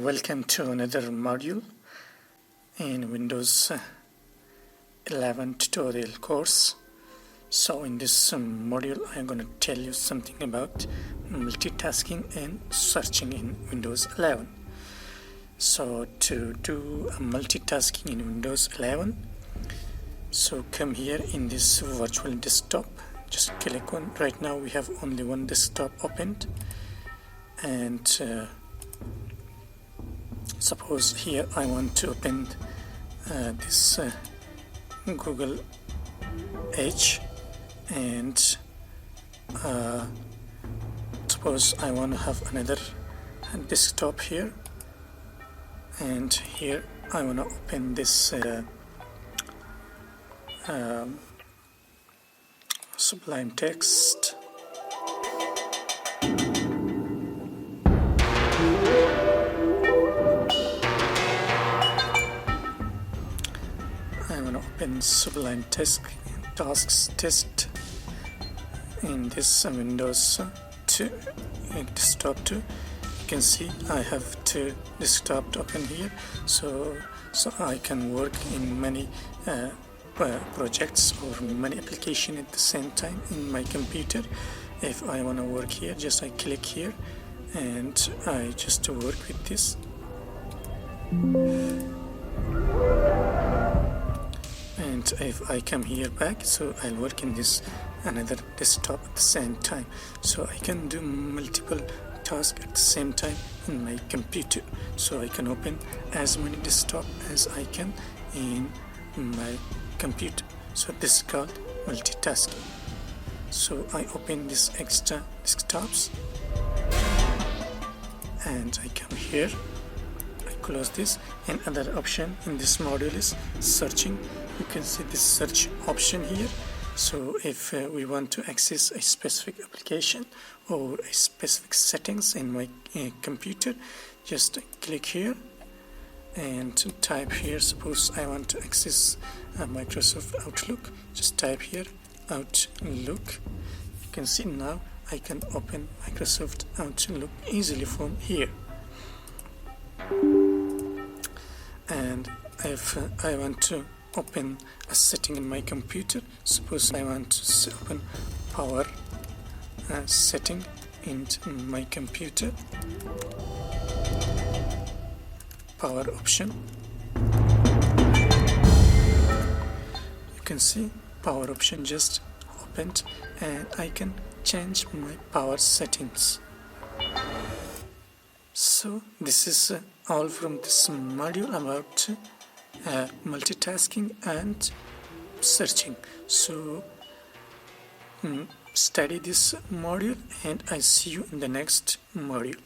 Welcome to another module in Windows 11 tutorial course. So in this module I'm going to tell you something about multitasking and searching in Windows 11. So to do multitasking in Windows 11, so come here in this virtual desktop, just click on. Right now we have only one desktop opened, and suppose here I want to open this Google Edge, and suppose I want to have another desktop here, and here I want to open this Sublime Text. I want to open Sublime Tasks Test in this Windows 2 desktop 2. You can see I have two desktops open here, so I can work in many projects or many applications at the same time in my computer. If I want to work here, just I click here and I just work with this. And if I come here back, so I'll work in this another desktop at the same time. So I can do multiple tasks at the same time in my computer. So I can open as many desktops as I can in my computer. So this is called multitasking. So I open this extra desktops and I come here, I close this, and other option in this module is searching. You can see this search option here. So if we want to access a specific application or a specific settings in my computer, just click here and type here. Suppose I want to access Microsoft Outlook, just type here Outlook. You can see now I can open Microsoft Outlook easily from here. And if I want to open a setting in my computer, suppose I want to open power setting in my computer, power option. You can see power option just opened, and I can change my power settings. So this is all from this module about multitasking and searching. So study this module, and I see you in the next module.